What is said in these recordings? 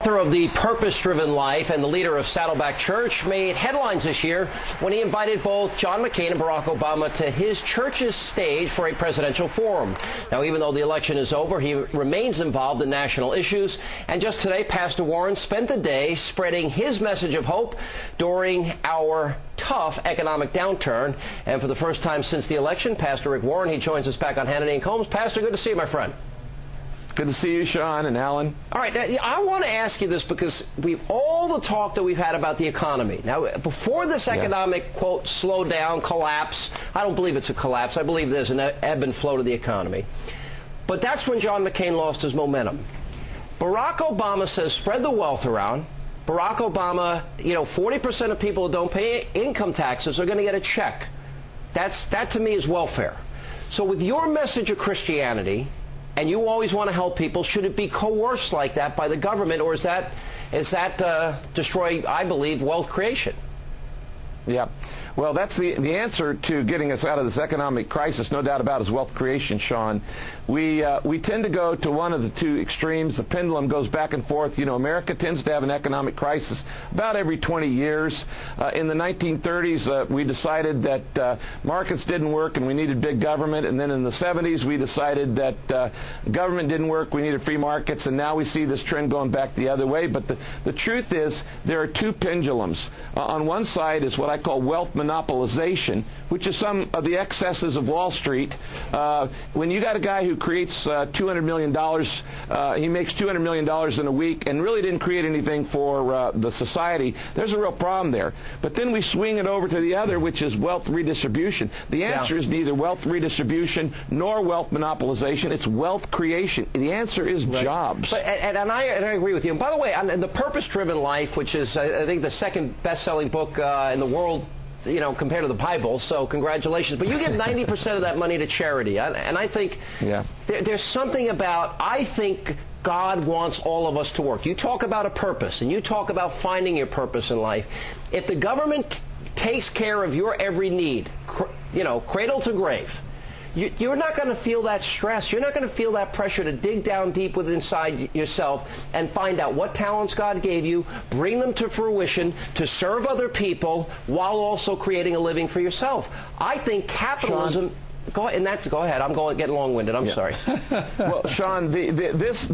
Author of The Purpose-Driven Life and the leader of Saddleback Church made headlines this year when he invited both John McCain and Barack Obama to his church's stage for a presidential forum. Now, even though the election is over, he remains involved in national issues. And just today, Pastor Warren spent the day spreading his message of hope during our tough economic downturn. And for the first time since the election, Pastor Rick Warren, he joins us back on Hannity and Colmes. Pastor, good to see you, my friend. Good to see you, Sean and Alan. All right, I want to ask you this because all the talk that we've had about the economy. Now, before this economic, quote, slowdown, collapse, I don't believe it's a collapse. I believe there's an ebb and flow to the economy. But that's when John McCain lost his momentum. Barack Obama says spread the wealth around. Barack Obama, 40% of people who don't pay income taxes are going to get a check. That to me is welfare. So with your message of Christianity, and you always want to help people, should it be coerced like that by the government, or is that destroy, I believe, wealth creation? Yeah. Well, that's the answer to getting us out of this economic crisis, no doubt about, is wealth creation, Sean. We tend to go to one of the two extremes. The pendulum goes back and forth. America tends to have an economic crisis about every 20 years. In the 1930s, we decided that markets didn't work and we needed big government. And then in the 70s, we decided that government didn't work, we needed free markets. And now we see this trend going back the other way. But the truth is, there are two pendulums. On one side is what I call wealth monopolization, which is some of the excesses of Wall Street. When you got a guy who creates $200 million, he makes $200 million in a week and really didn't create anything for the society, there's a real problem there. But then we swing it over to the other, which is wealth redistribution. The answer is neither wealth redistribution nor wealth monopolization. It's wealth creation. The answer is jobs. But, and I agree with you. And by the way, The Purpose-Driven Life, which is, I think, the second best-selling book in the world, compared to the Bible, so congratulations. But you give 90% of that money to charity. And I think there's something about, I think God wants all of us to work. You talk about a purpose, and you talk about finding your purpose in life. If the government takes care of your every need, cradle to grave, you're not going to feel that stress. You're not going to feel that pressure to dig down deep within inside yourself and find out what talents God gave you, bring them to fruition, to serve other people while also creating a living for yourself. I think capitalism... Sean, go ahead. I'm getting long-winded. I'm sorry. Well, Sean, this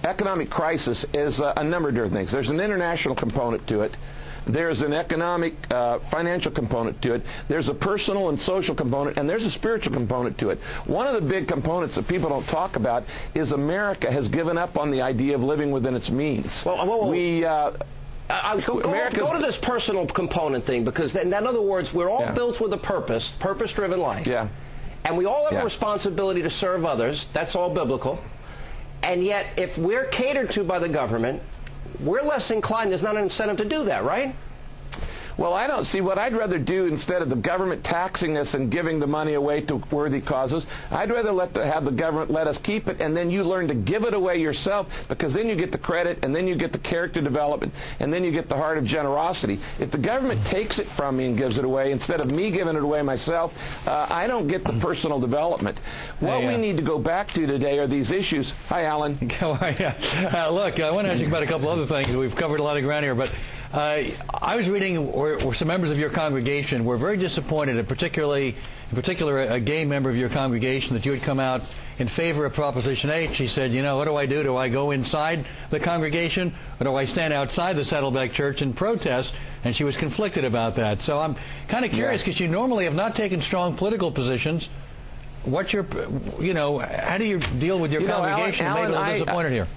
economic crisis is a number of different things. There's an international component to it. There's an economic, financial component to it. There's a personal and social component, and there's a spiritual component to it. One of the big components that people don't talk about is America has given up on the idea of living within its means. Well, go to this personal component thing, because in other words, we're all built with a purpose-driven life. Yeah. And we all have a responsibility to serve others. That's all biblical. And yet, if we're catered to by the government, we're less inclined. There's not an incentive to do that, right? Well, I don't see what I'd rather do instead of the government taxing us and giving the money away to worthy causes. I'd rather have the government let us keep it, and then you learn to give it away yourself, because then you get the credit, and then you get the character development, and then you get the heart of generosity. If the government takes it from me and gives it away instead of me giving it away myself, I don't get the personal development. What we need to go back to today are these issues. Hi, Alan. Look, I want to ask you about a couple other things. We've covered a lot of ground here, but I was reading where some members of your congregation were very disappointed, in particular a gay member of your congregation, that you had come out in favor of Proposition 8. She said, what do I do? Do I go inside the congregation, or do I stand outside the Saddleback Church and protest? And she was conflicted about that. So I'm kind of curious, because you normally have not taken strong political positions. What's your, how do you deal with your congregation? Alan, made a little disappointed here.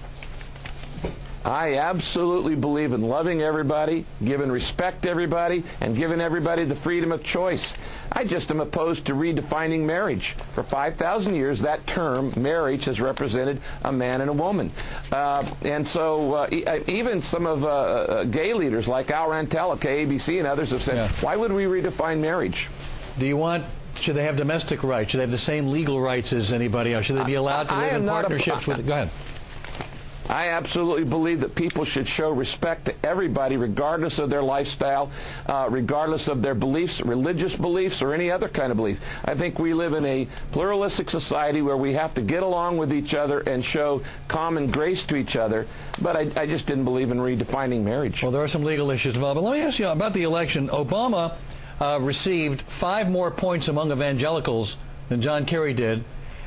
I absolutely believe in loving everybody, giving respect to everybody, and giving everybody the freedom of choice. I just am opposed to redefining marriage. For 5,000 years, that term, marriage, has represented a man and a woman. And so even some of gay leaders like Al Rantel of KABC and others have said, why would we redefine marriage? Should they have domestic rights? Should they have the same legal rights as anybody else? Should they be allowed to live in partnerships with... Go ahead. I absolutely believe that people should show respect to everybody, regardless of their lifestyle, regardless of their beliefs, religious beliefs, or any other kind of belief. I think we live in a pluralistic society where we have to get along with each other and show common grace to each other. But I just didn't believe in redefining marriage. Well, there are some legal issues involved. But let me ask you about the election. Obama received 5 more points among evangelicals than John Kerry did.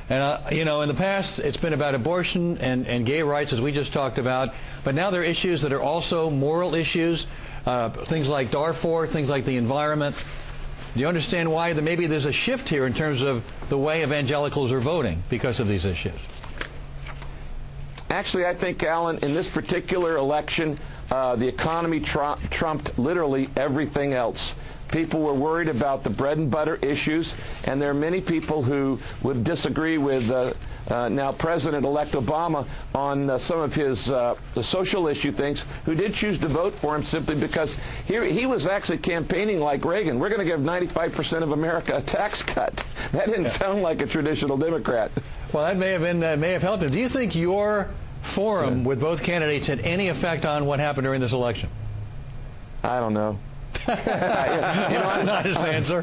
And, you know, in the past, it's been about abortion and gay rights, as we just talked about. But now there are issues that are also moral issues, things like Darfur, things like the environment. Do you understand why maybe there's a shift here in terms of the way evangelicals are voting because of these issues? Actually, I think, Alan, in this particular election, the economy trumped literally everything else. People were worried about the bread and butter issues, and there are many people who would disagree with now President-elect Obama on some of his the social issue things, who did choose to vote for him simply because he was actually campaigning like Reagan. We're going to give 95% of America a tax cut. That didn't sound like a traditional Democrat. Well, that may have helped him. Do you think your forum with both candidates had any effect on what happened during this election? I don't know. That's a nice answer.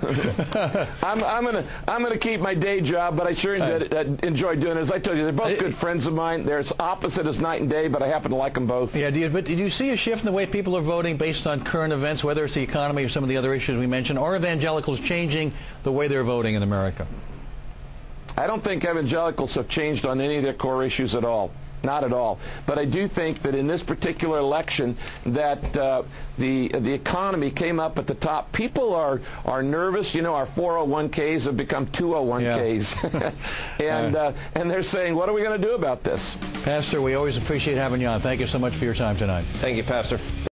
I'm gonna keep my day job, but I sure enjoy doing it. As I told you, they're both good friends of mine. They're as opposite as night and day, but I happen to like them both. Yeah, but did you see a shift in the way people are voting based on current events, whether it's the economy or some of the other issues we mentioned? Are evangelicals changing the way they're voting in America? I don't think evangelicals have changed on any of their core issues at all. Not at all. But I do think that in this particular election that the economy came up at the top. People are nervous. You know, our 401ks have become 201ks. Yeah. And they're saying, what are we going to do about this? Pastor, we always appreciate having you on. Thank you so much for your time tonight. Thank you, Pastor.